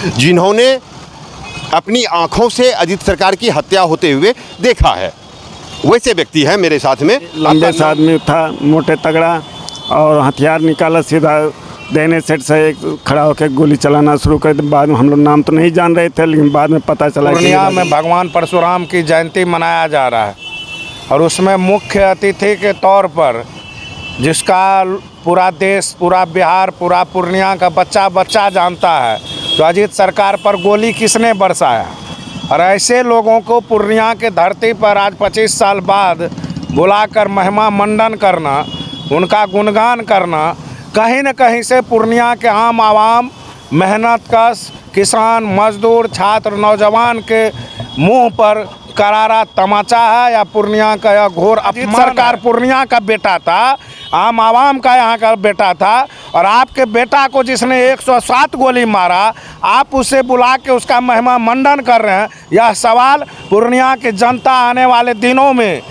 जिन्होंने अपनी आंखों से अजीत सरकार की हत्या होते हुए देखा है, वैसे व्यक्ति है मेरे साथ में। लंबे से आदमी था, मोटे तगड़ा, और हथियार निकाला, सीधा देने सेट से एक खड़ा होकर गोली चलाना शुरू कर दिया। बाद में हम लोग नाम तो नहीं जान रहे थे, लेकिन बाद में पता चला कि पूर्णिया में भगवान परशुराम की जयंती मनाया जा रहा है और उसमें मुख्य अतिथि के तौर पर, जिसका पूरा देश, पूरा बिहार, पूरा पूर्णिया का बच्चा बच्चा जानता है, तो अजीत सरकार पर गोली किसने बरसाया। और ऐसे लोगों को पूर्णिया के धरती पर आज 25 साल बाद बुलाकर महिमा मंडन करना, उनका गुणगान करना, कहीं न कहीं से पूर्णिया के आम आवाम, मेहनतकश किसान, मजदूर, छात्र, नौजवान के मुंह पर करारा तमाचा है या पूर्णिया का यह घोर अपमान। सरकार पूर्णिया का बेटा था, आम आवाम का यहाँ का बेटा था, और आपके बेटा को जिसने 107 गोली मारा, आप उसे बुला के उसका महिमा मंडन कर रहे हैं। यह सवाल पूर्णिया की जनता आने वाले दिनों में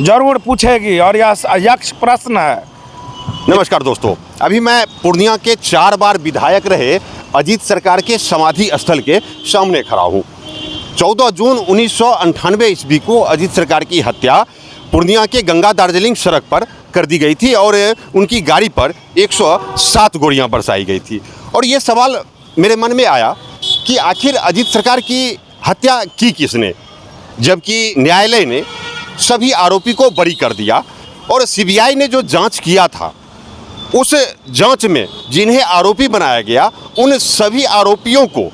जरूर पूछेगी और यह यक्ष प्रश्न है। नमस्कार दोस्तों, अभी मैं पूर्णिया के 4 बार विधायक रहे अजीत सरकार के समाधि स्थल के सामने खड़ा हूँ। 14 जून 1998 ईस्वी को अजीत सरकार की हत्या पूर्णिया के गंगा दार्जिलिंग सड़क पर कर दी गई थी और उनकी गाड़ी पर 107 गोलियां बरसाई गई थी। और ये सवाल मेरे मन में आया कि आखिर अजीत सरकार की हत्या की किसने, जबकि न्यायालय ने सभी आरोपी को बरी कर दिया और सीबीआई ने जो जांच किया था, उस जांच में जिन्हें आरोपी बनाया गया, उन सभी आरोपियों को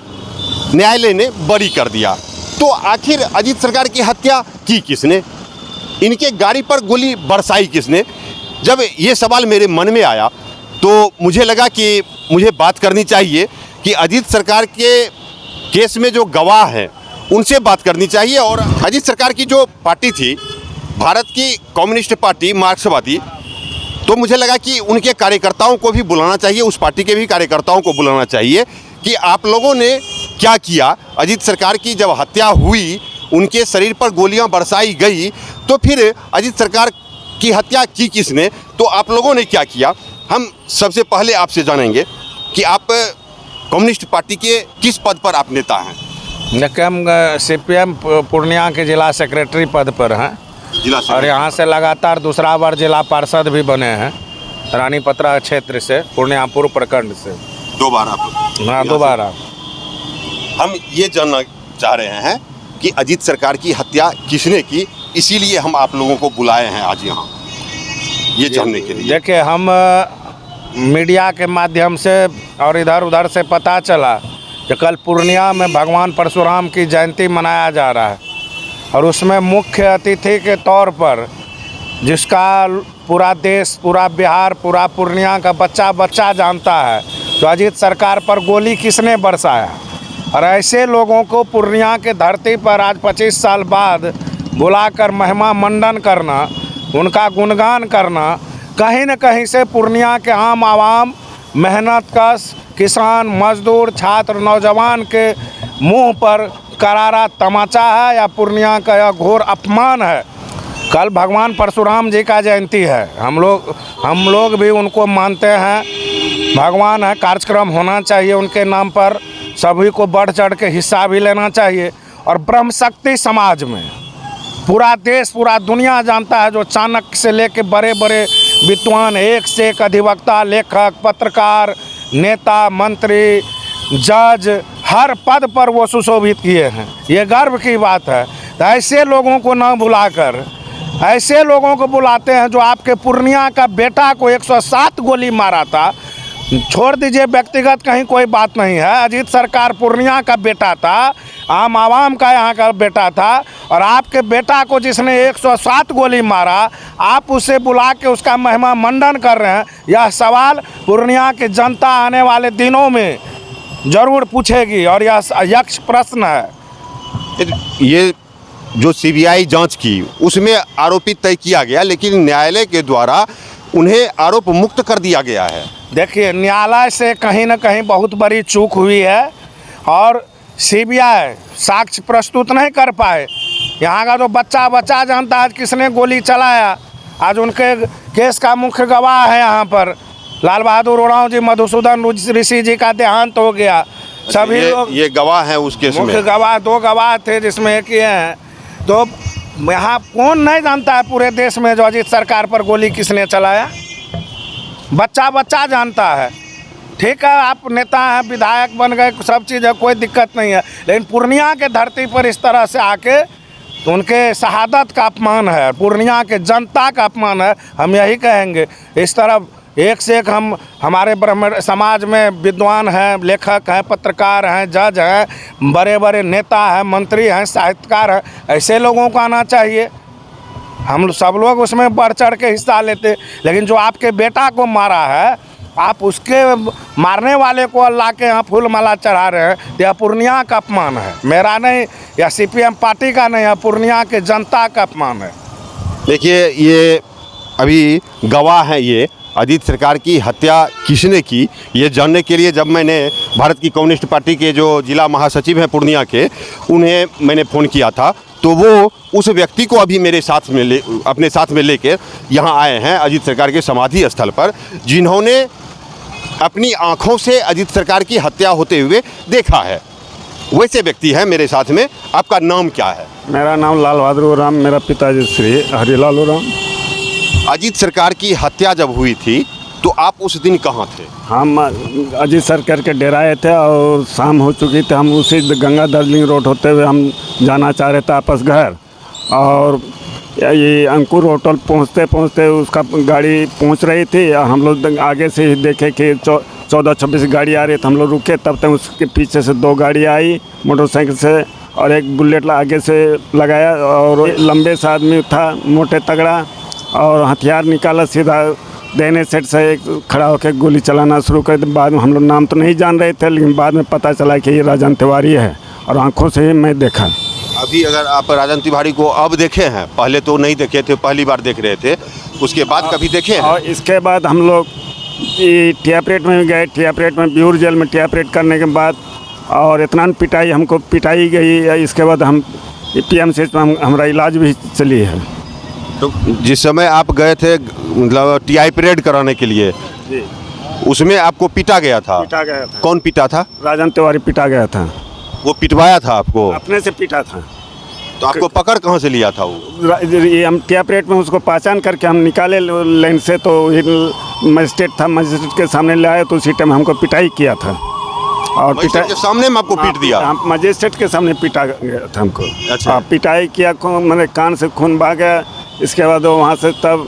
न्यायालय ने बरी कर दिया। तो आखिर अजीत सरकार की हत्या की किसने, इनके गाड़ी पर गोली बरसाई किसने? जब ये सवाल मेरे मन में आया तो मुझे लगा कि मुझे बात करनी चाहिए कि अजीत सरकार के केस में जो गवाह हैं उनसे बात करनी चाहिए। और अजीत सरकार की जो पार्टी थी, भारत की कम्युनिस्ट पार्टी मार्क्सवादी, तो मुझे लगा कि उनके कार्यकर्ताओं को भी बुलाना चाहिए, उस पार्टी के भी कार्यकर्ताओं को बुलाना चाहिए कि आप लोगों ने क्या किया। अजीत सरकार की जब हत्या हुई, उनके शरीर पर गोलियां बरसाई गई, तो फिर अजीत सरकार की हत्या की किसने, तो आप लोगों ने क्या किया। हम सबसे पहले आपसे जानेंगे कि आप कम्युनिस्ट पार्टी के किस पद पर आप नेता हैं? हम CPM पूर्णिया के जिला सेक्रेटरी पद पर हैं और यहाँ से लगातार दूसरा बार जिला पार्षद भी बने हैं, रानीपत्रा क्षेत्र से, पूर्णिया पूर्व प्रखंड से 2 बार आप? हाँ, 2 बार। हम ये जानना चाह रहे हैं कि अजीत सरकार की हत्या किसने की, इसीलिए हम आप लोगों को बुलाए हैं आज यहाँ, ये जानने के लिए। देखिए, हम मीडिया के माध्यम से और इधर उधर से पता चला कि कल पूर्णिया में भगवान परशुराम की जयंती मनाया जा रहा है और उसमें मुख्य अतिथि के तौर पर, जिसका पूरा देश, पूरा बिहार, पूरा पूर्णिया का बच्चा बच्चा जानता है, तो अजीत सरकार पर गोली किसने बरसाया। और ऐसे लोगों को पूर्णिया के धरती पर आज 25 साल बाद बुलाकर महिमा मंडन करना, उनका गुणगान करना, कहीं न कहीं से पूर्णिया के आम आवाम, मेहनतकश किसान, मजदूर, छात्र, नौजवान के मुंह पर करारा तमाचा है या पूर्णिया का यह घोर अपमान है। कल भगवान परशुराम जी का जयंती है, हम लोग भी उनको मानते हैं, भगवान है, कार्यक्रम होना चाहिए उनके नाम पर, सभी को बढ़ चढ़ के हिस्सा भी लेना चाहिए। और ब्रह्म शक्ति समाज में पूरा देश, पूरा दुनिया जानता है, जो चाणक्य से लेके बड़े बड़े विद्वान, एक से एक अधिवक्ता, लेखक, पत्रकार, नेता, मंत्री, जज, हर पद पर वो सुशोभित किए हैं। ये गर्व की बात है। तो ऐसे लोगों को न बुलाकर, ऐसे लोगों को बुलाते हैं जो आपके पूर्णिया का बेटा को 107 गोली मारा था। छोड़ दीजिए व्यक्तिगत, कहीं कोई बात नहीं है। अजीत सरकार पूर्णिया का बेटा था, आम आवाम का यहाँ का बेटा था, और आपके बेटा को जिसने 107 गोली मारा, आप उसे बुला के उसका महिमा मंडन कर रहे हैं। यह सवाल पूर्णिया की जनता आने वाले दिनों में जरूर पूछेगी और यह यक्ष प्रश्न है। ये जो सीबीआई जांच की, उसमें आरोपी तय किया गया, लेकिन न्यायालय के द्वारा उन्हें आरोप मुक्त कर दिया गया है। देखिए, न्यायालय से कहीं न कहीं बहुत बड़ी चूक हुई है और सीबीआई साक्ष्य प्रस्तुत नहीं कर पाए। यहाँ का जो बच्चा बच्चा जानता है किसने गोली चलाया। आज उनके केस का मुख्य गवाह है यहाँ पर लाल बहादुर उरांव जी, मधुसूदन ऋषि जी का देहांत हो गया। सभी लोग ये गवाह हैं उस केस मुख्य में। गवाह, 2 गवाह थे जिसमें एक ये हैं। तो यहाँ कौन नहीं जानता है पूरे देश में जो अजीत सरकार पर गोली किसने चलाया? बच्चा बच्चा जानता है। ठीक है, आप नेता हैं, विधायक बन गए, सब चीज़ है, कोई दिक्कत नहीं है, लेकिन पूर्णिया के धरती पर इस तरह से आके तो उनके शहादत का अपमान है, पूर्णिया के जनता का अपमान है। हम यही कहेंगे, इस तरह एक से एक हमारे ब्राह्मण समाज में विद्वान हैं, लेखक हैं, पत्रकार हैं, जज हैं, बड़े बड़े नेता हैं, मंत्री हैं, साहित्यकार हैं, ऐसे लोगों को आना चाहिए। हम सब लोग उसमें बढ़ चढ़ के हिस्सा लेते, लेकिन जो आपके बेटा को मारा है, आप उसके मारने वाले को अल्लाह के यहाँ फूल माला चढ़ा रहे हैं, तो यह पूर्णिया का अपमान है। मेरा नहीं, या CPM पार्टी का नहीं, यह पूर्णिया के जनता का अपमान है। देखिए, ये अभी गवाह हैं, ये अजीत सरकार की हत्या किसने की, ये जानने के लिए जब मैंने भारत की कम्युनिस्ट पार्टी के जो जिला महासचिव हैं पूर्णिया के, उन्हें मैंने फ़ोन किया था, तो वो उस व्यक्ति को अभी मेरे साथ में अपने साथ में लेकर यहाँ आए हैं अजीत सरकार के समाधि स्थल पर, जिन्होंने अपनी आँखों से अजीत सरकार की हत्या होते हुए देखा है। वैसे व्यक्ति हैं मेरे साथ में। आपका नाम क्या है? मेरा नाम लाल बहादुर उराम, मेरा पिताजी श्री हरिलाल उराम। अजीत सरकार की हत्या जब हुई थी तो आप उस दिन कहाँ थे? हम अजीत सरकार के डेराए थे और शाम हो चुकी थी। हम उसी गंगा दार्जिलिंग रोड होते हुए हम जाना चाह रहे थे आपस घर, और ये अंकुर होटल पहुंचते पहुंचते उसका गाड़ी पहुंच रही थी और हम लोग आगे से ही देखे कि 14-26 गाड़ी आ रही, तो हम लोग रुके। तब तक उसके पीछे से 2 गाड़ी आई मोटरसाइकिल से, और एक बुलेट आगे से लगाया, और लंबे से आदमी था, मोटे तगड़ा, और हथियार निकाला, सीधा देने सेट से एक खड़ा होकर गोली चलाना शुरू कर दिया। बाद में हम लोग नाम तो नहीं जान रहे थे, लेकिन बाद में पता चला कि ये राजन तिवारी है, और आंखों से ही मैं देखा। अभी अगर आप राजन तिवारी को अब देखे हैं, पहले तो नहीं देखे थे, पहली बार देख रहे थे, उसके बाद कभी देखे हैं? और इसके बाद हम लोग टियापरेट में भी गए, टियापरेट में ब्यूर जेल में टियापरेट करने के बाद, और इतना पिटाई हमको पिटाई गई। इसके बाद हम PMCH में हमारा इलाज भी चली है। तो जिस समय आप गए थे मतलब TI परेड कराने के लिए, उसमें आपको पीटा गया था? पिटा गया था। कौन पीटा था? राजन तिवारी पिटा गया था। वो पिटवाया था आपको? अपने से पिटा था। तो आपको पकड़ कहाँ से लिया था वो? ये हम टियापरेट में उसको पहचान करके हम निकाले लाइन से, तो मजिस्ट्रेट था, मजिस्ट्रेट के सामने ले आए, तो उसी टाइम हमको पिटाई किया था। और मजिस्ट्रेट के सामने में आपको पीट दिया? हम मजिस्ट्रेट के सामने पीटा गया था हमको। अच्छा। पिटाई किया, मैंने कान से खून बह गया। इसके बाद वहाँ से तब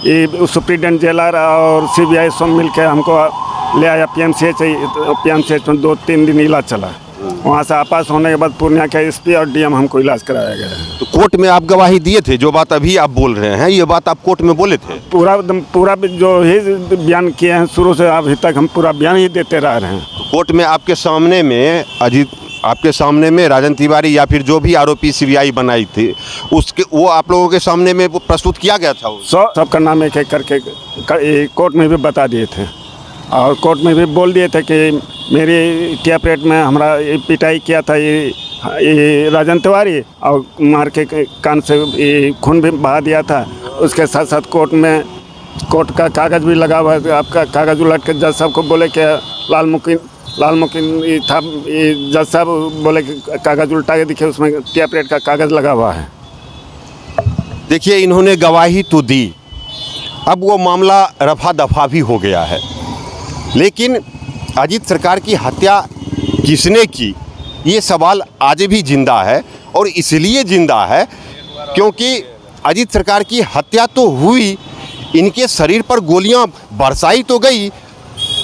ये सुप्रीडेंट जेलर और CBI सब मिल के हमको ले आया PMCH में 2-3 दिन इलाज चला। वहाँ से आपस होने के बाद पूर्णिया के SP और DM हमको इलाज कराया गया है। तो कोर्ट में आप गवाही दिए थे? जो बात अभी आप बोल रहे हैं, ये बात आप कोर्ट में बोले थे? पूरा जो ही बयान किए हैं, शुरू से अभी तक हम पूरा बयान ही देते रह रहे हैं। तो कोर्ट में आपके सामने में आपके सामने में राजन तिवारी या फिर जो भी आरोपी CBI बनाई थी, उसके वो आप लोगों के सामने में वो प्रस्तुत किया गया था? सबका नाम एक एक करके कोर्ट में भी बता दिए थे, और कोर्ट में भी बोल दिए थे कि मेरी टियापरेट में हमारा पिटाई किया था ये राजन तिवारी, और मार के कान से ये खून भी बहा दिया था। उसके साथ साथ कोर्ट का कागज़ भी लगा हुआ है। आपका कागज़ उलट के जज साहब को बोले कि लाल मुकिन था, ये जज साहब बोले कि कागज़ उल्टा के दिखे, उसमें टियापरेट का कागज़ लगा हुआ है। देखिए, इन्होंने गवाही तो दी, अब वो मामला रफा दफा भी हो गया है, लेकिन अजीत सरकार की हत्या किसने की, ये सवाल आज भी जिंदा है। और इसलिए जिंदा है क्योंकि अजीत सरकार की हत्या तो हुई, इनके शरीर पर गोलियां बरसाई तो गई,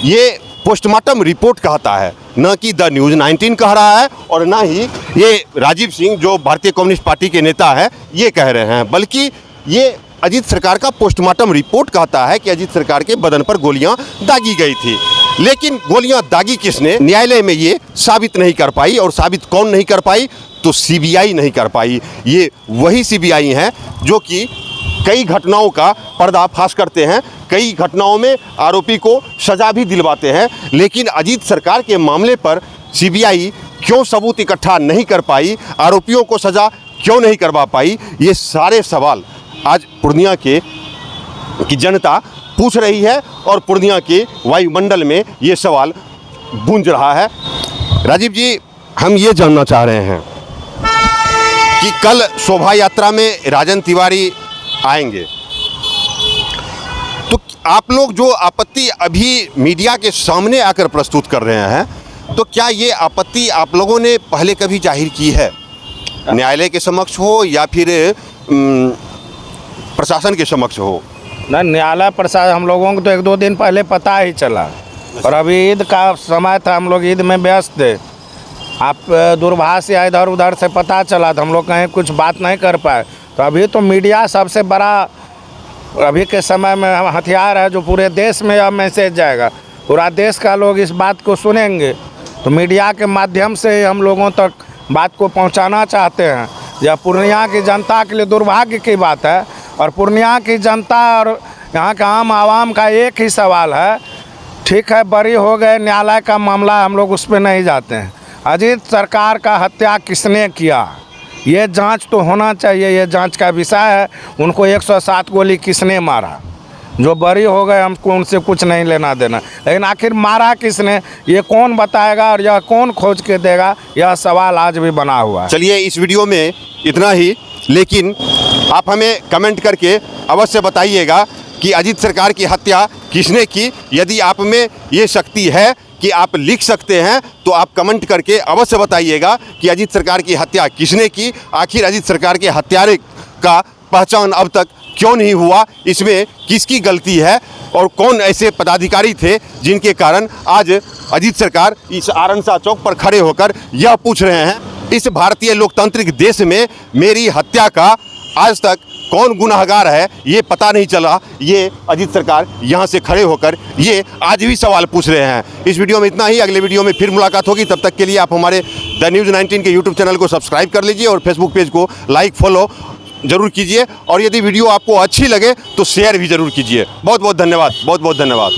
ये पोस्टमार्टम रिपोर्ट कहता है, न कि द न्यूज़ 19 कह रहा है, और ना ही ये राजीव सिंह जो भारतीय कम्युनिस्ट पार्टी के नेता हैं ये कह रहे हैं, बल्कि ये अजीत सरकार का पोस्टमार्टम रिपोर्ट कहता है कि अजीत सरकार के बदन पर गोलियां दागी गई थी। लेकिन गोलियां दागी किसने, न्यायालय में ये साबित नहीं कर पाई। और साबित कौन नहीं कर पाई? तो CBI नहीं कर पाई। ये वही CBI हैं जो कि कई घटनाओं का पर्दाफाश करते हैं, कई घटनाओं में आरोपी को सज़ा भी दिलवाते हैं। लेकिन अजीत सरकार के मामले पर CBI क्यों सबूत इकट्ठा नहीं कर पाई, आरोपियों को सज़ा क्यों नहीं करवा पाई, ये सारे सवाल आज पूर्णिया की जनता पूछ रही है, और पूर्णिया के वायुमंडल में ये सवाल गूंज रहा है। राजीव जी, हम ये जानना चाह रहे हैं कि कल शोभा यात्रा में राजन तिवारी आएंगे, तो आप लोग जो आपत्ति अभी मीडिया के सामने आकर प्रस्तुत कर रहे हैं, तो क्या ये आपत्ति आप लोगों ने पहले कभी जाहिर की है, न्यायालय के समक्ष हो या फिर प्रशासन के समक्ष हो? नहीं, न्यायालय प्रशासन हम लोगों को तो 1-2 दिन पहले पता ही चला, और अभी ईद का समय था, हम लोग ईद में व्यस्त थे। आप दूरभाष या इधर उधर से पता चला तो हम लोग कहीं कुछ बात नहीं कर पाए। तो अभी तो मीडिया सबसे बड़ा अभी के समय में हथियार है, जो पूरे देश में यह मैसेज जाएगा, पूरा देश का लोग इस बात को सुनेंगे। तो मीडिया के माध्यम से हम लोगों तक बात को पहुंचाना चाहते हैं। यह पूर्णिया की जनता के लिए दुर्भाग्य की बात है, और पूर्णिया की जनता और यहाँ का आम आवाम का एक ही सवाल है, ठीक है बरी हो गए, न्यायालय का मामला, हम लोग उस पर नहीं जाते हैं। अजीत सरकार का हत्या किसने किया, ये जांच तो होना चाहिए, ये जांच का विषय है। उनको 107 गोली किसने मारा, जो बरी हो गए हमको उनसे कुछ नहीं लेना देना, लेकिन आखिर मारा किसने, ये कौन बताएगा और यह कौन खोज के देगा, यह सवाल आज भी बना हुआ है। चलिए, इस वीडियो में इतना ही, लेकिन आप हमें कमेंट करके अवश्य बताइएगा कि अजीत सरकार की हत्या किसने की। यदि आप में ये शक्ति है कि आप लिख सकते हैं, तो आप कमेंट करके अवश्य बताइएगा कि अजीत सरकार की हत्या किसने की। आखिर अजीत सरकार के हत्यारे का पहचान अब तक क्यों नहीं हुआ, इसमें किसकी गलती है, और कौन ऐसे पदाधिकारी थे जिनके कारण आज अजीत सरकार इस आरनसा चौक पर खड़े होकर यह पूछ रहे हैं, इस भारतीय लोकतांत्रिक देश में मेरी हत्या का आज तक कौन गुनाहगार है ये पता नहीं चला। ये अजीत सरकार यहाँ से खड़े होकर ये आज भी सवाल पूछ रहे हैं। इस वीडियो में इतना ही, अगले वीडियो में फिर मुलाकात होगी। तब तक के लिए आप हमारे द न्यूज़ 19 के यूट्यूब चैनल को सब्सक्राइब कर लीजिए और फेसबुक पेज को लाइक फॉलो जरूर कीजिए, और यदि वीडियो आपको अच्छी लगे तो शेयर भी जरूर कीजिए। बहुत बहुत धन्यवाद, बहुत बहुत धन्यवाद।